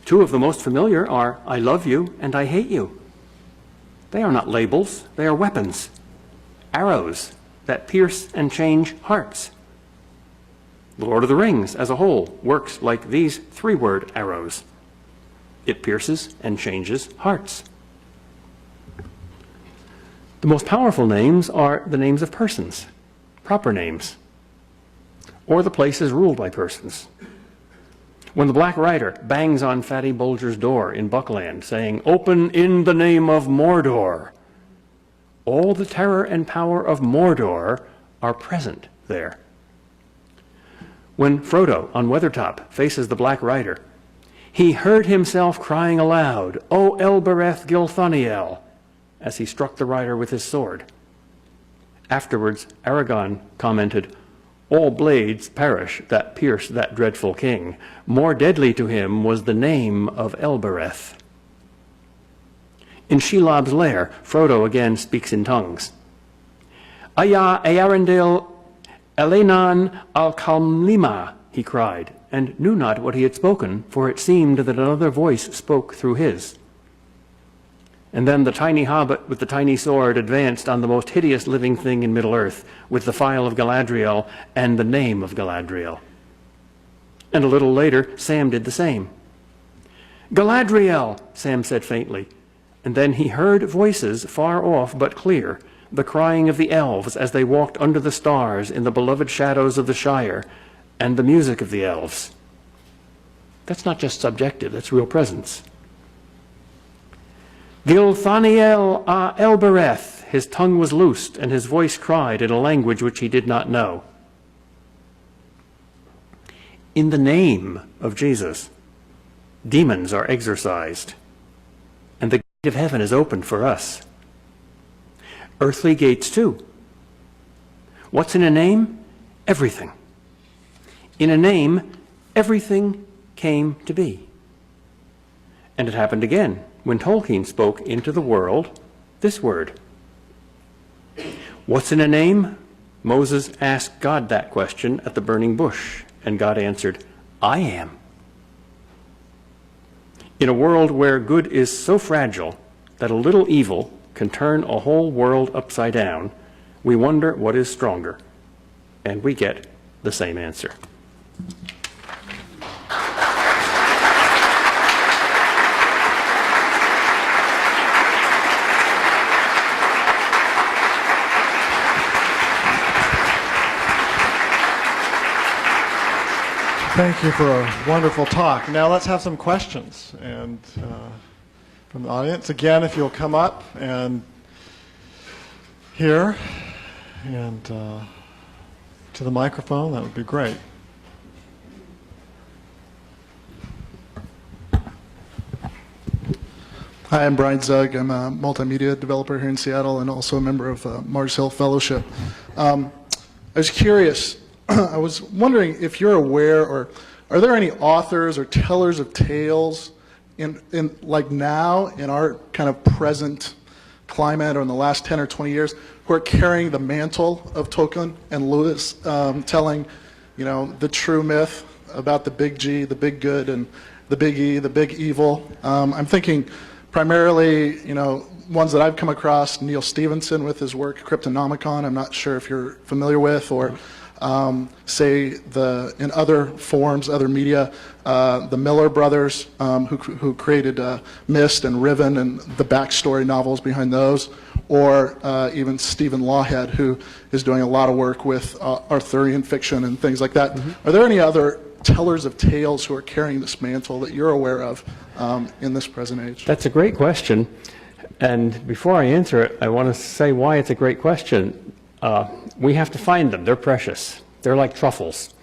Two of the most familiar are I love you and I hate you. They are not labels, they are weapons, arrows that pierce and change hearts. The Lord of the Rings as a whole works like these three-word arrows. It pierces and changes hearts. The most powerful names are the names of persons, proper names, or the places ruled by persons. When the Black Rider bangs on Fatty Bulger's door in Buckland, saying, "Open in the name of Mordor," all the terror and power of Mordor are present there. When Frodo on Weathertop faces the Black Rider, he heard himself crying aloud, "O Elbereth Gilthoniel," as he struck the rider with his sword. Afterwards, Aragorn commented, "All blades perish that pierce that dreadful king. More deadly to him was the name of Elbereth." In Shelob's lair, Frodo again speaks in tongues. "Aya Earendil Elenan al-Kalmlima," he cried, and knew not what he had spoken, for it seemed that another voice spoke through his. And then the tiny hobbit with the tiny sword advanced on the most hideous living thing in Middle-earth, with the phial of Galadriel and the name of Galadriel. And a little later, Sam did the same. "Galadriel," Sam said faintly, and then he heard voices far off but clear, the crying of the elves as they walked under the stars in the beloved shadows of the Shire, and the music of the elves. That's not just subjective, that's real presence. "Gilthoniel a Elbereth," his tongue was loosed, and his voice cried in a language which he did not know. In the name of Jesus, demons are exorcised, and the gate of heaven is opened for us. Earthly gates too. What's in a name? Everything. In a name, everything came to be. And it happened again when Tolkien spoke into the world this word. What's in a name? Moses asked God that question at the burning bush, and God answered, I am. In a world where good is so fragile that a little evil can turn a whole world upside down, we wonder what is stronger, and we get the same answer. Thank you for a wonderful talk. Now let's have some questions and from the audience. Again, if you'll come up and here and to the microphone, that would be great. Hi, I'm Brian Zugg. I'm a multimedia developer here in Seattle and also a member of Mars Hill Fellowship. I was curious, I was wondering if you're aware, or are there any authors or tellers of tales in like now in our kind of present climate or in the last 10 or 20 years who are carrying the mantle of Tolkien and Lewis, telling, you know, the true myth about the big G, the big good, and the big E, the big evil? I'm thinking primarily, you know, ones that I've come across, Neil Stephenson with his work Cryptonomicon, I'm not sure if you're familiar with, or say in other forms, other media, the Miller brothers who created Mist and Riven and the backstory novels behind those, or even Stephen Lawhead, who is doing a lot of work with Arthurian fiction and things like that. Mm-hmm. Are there any other tellers of tales who are carrying this mantle that you're aware of in this present age? That's a great question. And before I answer it, I want to say why it's a great question. We have to find them. They're precious. They're like truffles.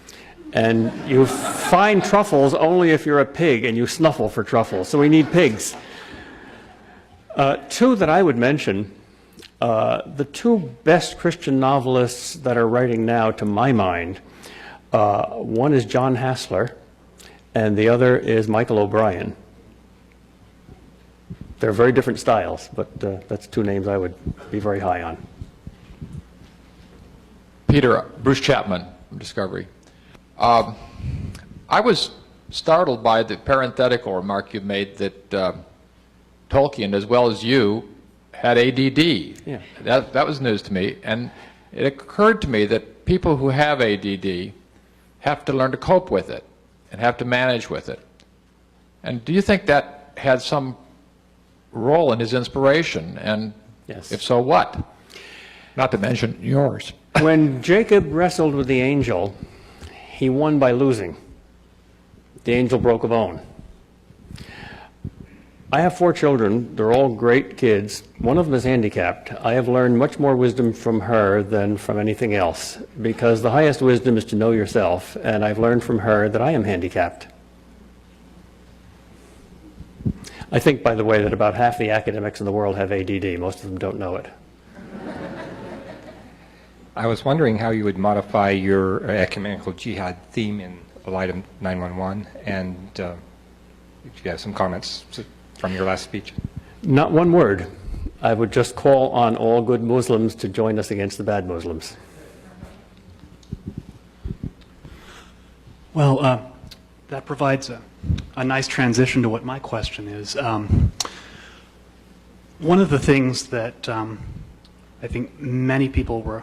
And you find truffles only if you're a pig and you snuffle for truffles. So we need pigs. Two that I would mention, the two best Christian novelists that are writing now, to my mind, one is John Hassler, and the other is Michael O'Brien. They're very different styles, but that's two names I would be very high on. Peter, Bruce Chapman from Discovery. I was startled by the parenthetical remark you made that Tolkien, as well as you, had ADD. Yeah. That was news to me, and it occurred to me that people who have ADD have to learn to cope with it and have to manage with it. And do you think that had some role in his inspiration? And Yes. if so, what? Not to mention yours. When Jacob wrestled with the angel, he won by losing. The angel broke a bone. I have 4 children. They're all great kids. One of them is handicapped. I have learned much more wisdom from her than from anything else, because the highest wisdom is to know yourself, and I've learned from her that I am handicapped. I think, by the way, that about half the academics in the world have ADD. Most of them don't know it. I was wondering how you would modify your ecumenical jihad theme in light of 911, and if you have some comments from your last speech. Not one word. I would just call on all good Muslims to join us against the bad Muslims. Well, that provides a nice transition to what my question is. One of the things that I think many people were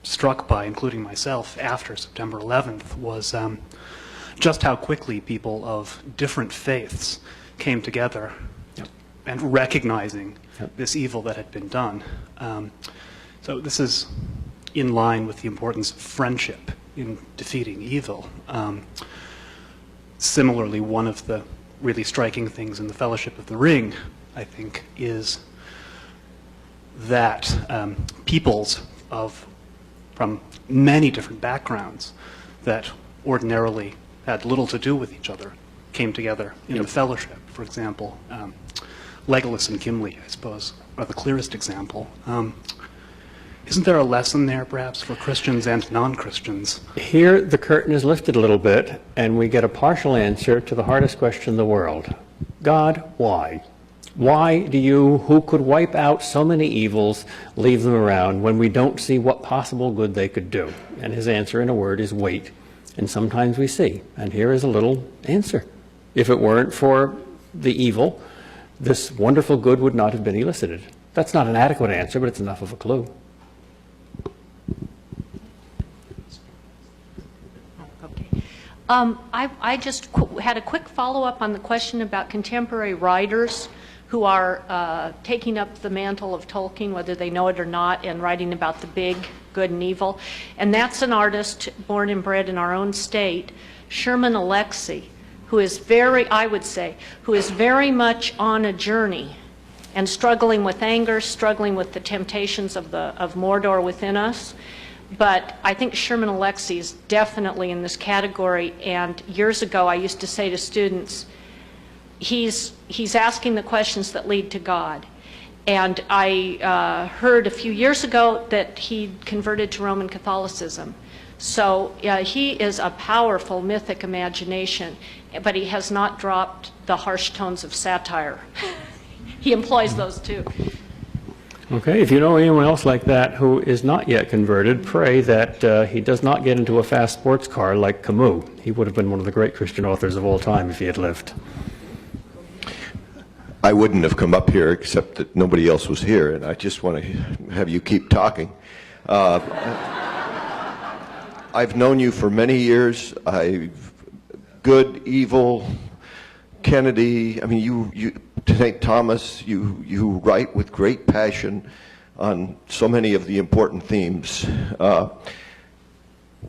struck by, including myself, after September 11th was just how quickly people of different faiths came together and recognizing this evil that had been done. So this is in line with the importance of friendship in defeating evil. Similarly, one of the really striking things in the Fellowship of the Ring, I think, is that peoples from many different backgrounds that ordinarily had little to do with each other came together in the Fellowship. For example, Legolas and Gimli, I suppose, are the clearest example. Isn't there a lesson there, perhaps, for Christians and non-Christians? Here, the curtain is lifted a little bit, and we get a partial answer to the hardest question in the world. God, why? Why do you, who could wipe out so many evils, leave them around when we don't see what possible good they could do? And his answer, in a word, is wait. And sometimes we see. And here is a little answer. If it weren't for the evil, this wonderful good would not have been elicited. That's not an adequate answer, but it's enough of a clue. I just had a quick follow-up on the question about contemporary writers who are taking up the mantle of Tolkien, whether they know it or not, and writing about the big good and evil. And that's an artist born and bred in our own state, Sherman Alexie, who is I would say, who is very much on a journey and struggling with anger, struggling with the temptations of Mordor within us. But I think Sherman Alexie is definitely in this category. And years ago, I used to say to students, he's asking the questions that lead to God. And I heard a few years ago that he converted to Roman Catholicism. So he is a powerful mythic imagination, but he has not dropped the harsh tones of satire. He employs those too. Okay, if you know anyone else like that who is not yet converted, pray that he does not get into a fast sports car like Camus. He would have been one of the great Christian authors of all time if he had lived. I wouldn't have come up here except that nobody else was here, and I just want to have you keep talking. I've known you for many years. Good, evil, Kennedy. I mean, you St. Thomas. You write with great passion on so many of the important themes.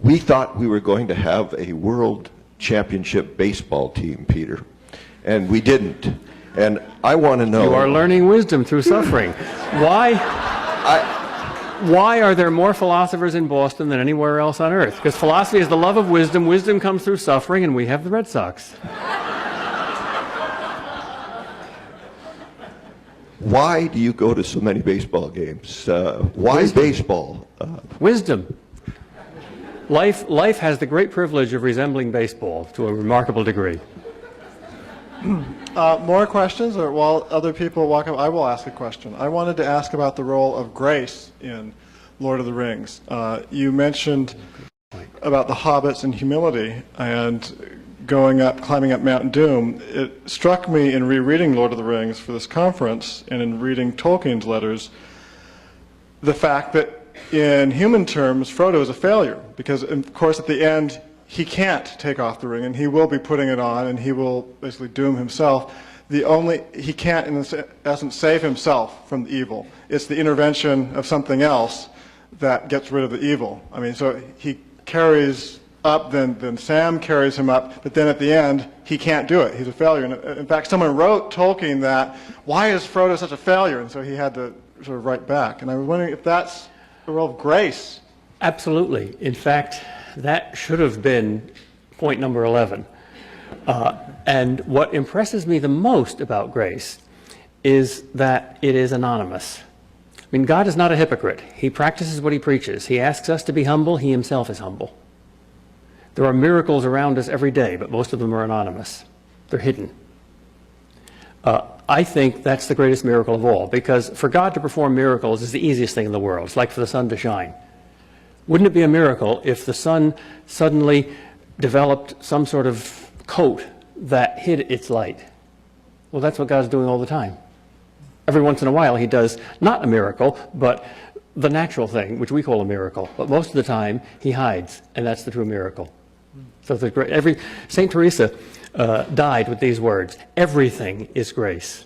We thought we were going to have a world championship baseball team, Peter, and we didn't. And I want to know... You are learning wisdom through suffering. Why are there more philosophers in Boston than anywhere else on earth? Because philosophy is the love of wisdom. Wisdom comes through suffering, and we have the Red Sox. Why do you go to so many baseball games? Why Wisdom. baseball? Wisdom. Life has the great privilege of resembling baseball to a remarkable degree. More questions, or while other people walk up, I will ask a question. I wanted to ask about the role of grace in Lord of the Rings. You mentioned about the hobbits and humility, and climbing up Mount Doom, it struck me in rereading Lord of the Rings for this conference and in reading Tolkien's letters, the fact that in human terms, Frodo is a failure, because of course at the end he can't take off the ring and he will be putting it on and he will basically doom himself. He can't in essence save himself from the evil. It's the intervention of something else that gets rid of the evil. I mean, so he carries up, then Sam carries him up, but then at the end he can't do it. He's a failure. And in fact, someone wrote Tolkien that, why is Frodo such a failure? And so he had to sort of write back. And I was wondering if that's a role of grace. Absolutely. In fact, that should have been point number 11. And what impresses me the most about grace is that it is anonymous. I mean, God is not a hypocrite. He practices what he preaches. He asks us to be humble. He himself is humble. There are miracles around us every day, but most of them are anonymous. They're hidden. I think that's the greatest miracle of all, because for God to perform miracles is the easiest thing in the world. It's like for the sun to shine. Wouldn't it be a miracle if the sun suddenly developed some sort of coat that hid its light? Well, that's what God's doing all the time. Every once in a while he does not a miracle, but the natural thing, which we call a miracle. But most of the time he hides, and that's the true miracle. So the great, St. Teresa died with these words: everything is grace.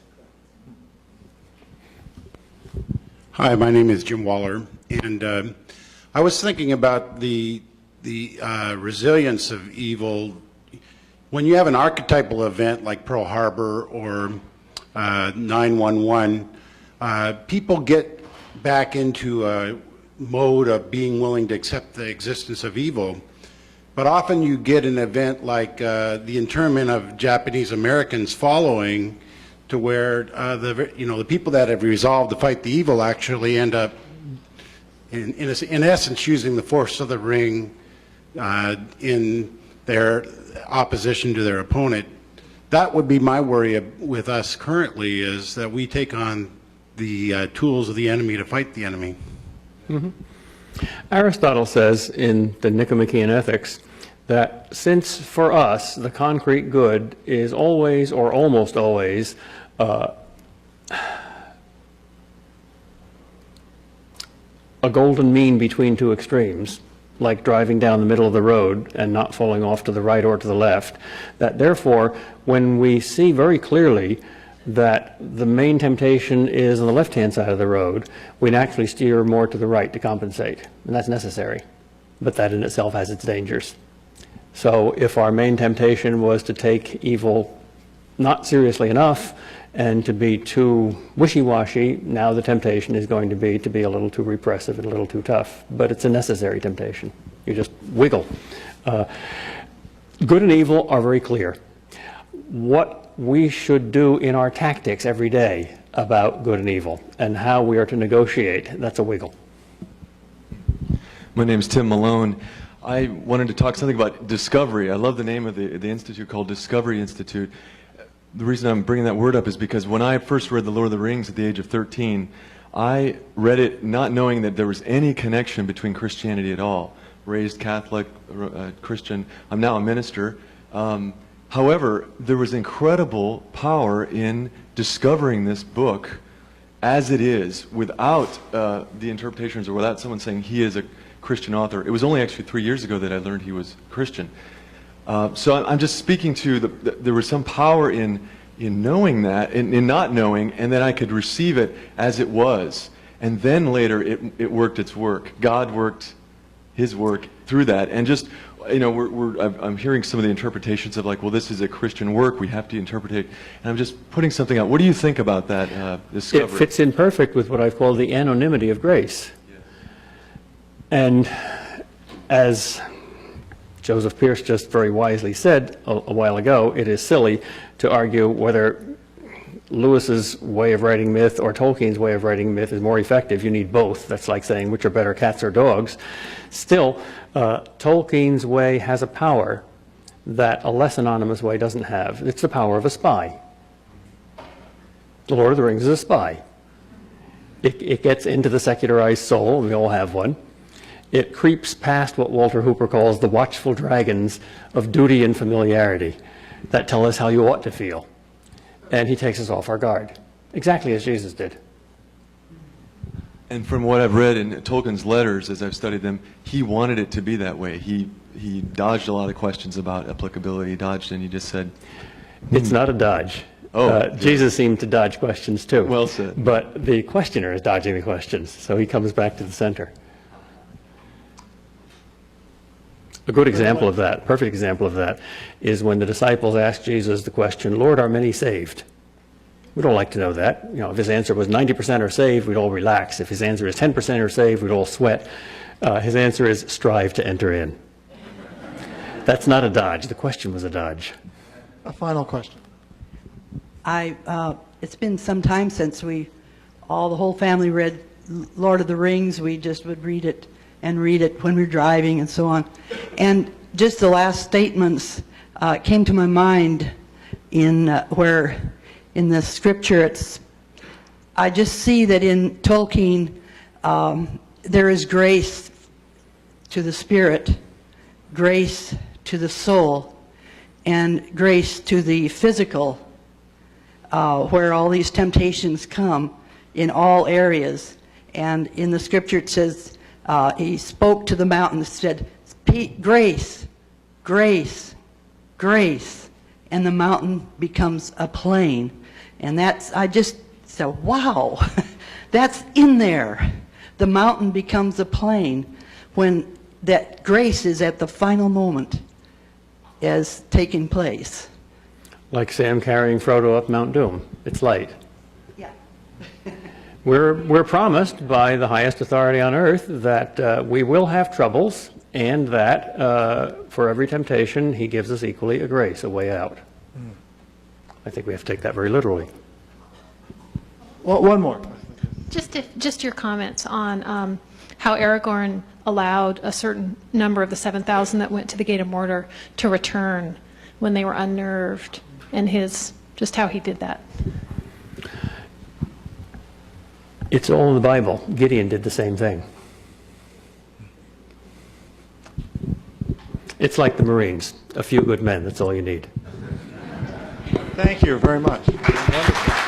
Hi, my name is Jim Waller, and I was thinking about the resilience of evil. When you have an archetypal event like Pearl Harbor or 9/11, people get back into a mode of being willing to accept the existence of evil. But often you get an event like the internment of Japanese Americans following, to where the people that have resolved to fight the evil actually end up, in essence, using the force of the ring in their opposition to their opponent. That would be my worry with us currently, is that we take on the tools of the enemy to fight the enemy. Mm-hmm. Aristotle says in the Nicomachean Ethics that since for us the concrete good is always or almost always a golden mean between two extremes, like driving down the middle of the road and not falling off to the right or to the left, that therefore when we see very clearly that the main temptation is on the left-hand side of the road, we naturally steer more to the right to compensate, and that's necessary. But that in itself has its dangers. So if our main temptation was to take evil not seriously enough and to be too wishy-washy, now the temptation is going to be a little too repressive and a little too tough. But it's a necessary temptation. You just wiggle. Good and evil are very clear. What we should do in our tactics every day about good and evil and how we are to negotiate, that's a wiggle. My name's Tim Malone. I wanted to talk something about discovery. I love the name of the institute, called Discovery Institute. The reason I'm bringing that word up is because when I first read The Lord of the Rings at the age of 13, I read it not knowing that there was any connection between Christianity at all. Raised Catholic, Christian. I'm now a minister. However, there was incredible power in discovering this book as it is, without the interpretations or without someone saying he is a Christian author. It was only actually 3 years ago that I learned he was Christian. So I'm just speaking to there was some power in knowing that, in not knowing, and then I could receive it as it was. And then later it worked its work. God worked his work through that. And just, you know, I'm hearing some of the interpretations of like, well, this is a Christian work, we have to interpret it. And I'm just putting something out. What do you think about that discovery? It fits in perfect with what I've called the anonymity of grace. Yes. And as Joseph Pierce just very wisely said a while ago, it is silly to argue whether Lewis's way of writing myth or Tolkien's way of writing myth is more effective. You need both. That's like saying which are better, cats or dogs. Still, Tolkien's way has a power that a less anonymous way doesn't have. It's the power of a spy. The Lord of the Rings is a spy. It gets into the secularized soul, and we all have one. It creeps past what Walter Hooper calls the watchful dragons of duty and familiarity that tell us how you ought to feel. And he takes us off our guard, exactly as Jesus did. And from what I've read in Tolkien's letters, as I've studied them, he wanted it to be that way. He dodged a lot of questions about applicability. He dodged, and he just said, It's not a dodge. Jesus seemed to dodge questions too. Well said. But the questioner is dodging the questions, so he comes back to the center. A good example of that, perfect example of that, is when the disciples asked Jesus the question, Lord, are many saved? We'd all like to know that. You know, if his answer was 90% are saved, we'd all relax. If his answer is 10% are saved, we'd all sweat. His answer is strive to enter in. That's not a dodge. The question was a dodge. A final question. It's been some time since the whole family read Lord of the Rings. We just would read it when we were driving and so on. And just the last statements came to my mind where in the scripture I just see that in Tolkien there is grace to the spirit, grace to the soul, and grace to the physical, where all these temptations come in all areas. And in the scripture it says, he spoke to the mountain and said, grace, grace, grace, and the mountain becomes a plain. And I just said, wow, that's in there. The mountain becomes a plain when that grace is at the final moment as taking place. Like Sam carrying Frodo up Mount Doom. It's light. Yeah. We're promised by the highest authority on earth that we will have troubles, and that for every temptation, he gives us equally a grace, a way out. I think we have to take that very literally. Well, one more. Just your comments on how Aragorn allowed a certain number of the 7,000 that went to the Gate of Mordor to return when they were unnerved, and just how he did that. It's all in the Bible. Gideon did the same thing. It's like the Marines. A few good men, that's all you need. Thank you very much. Wonderful.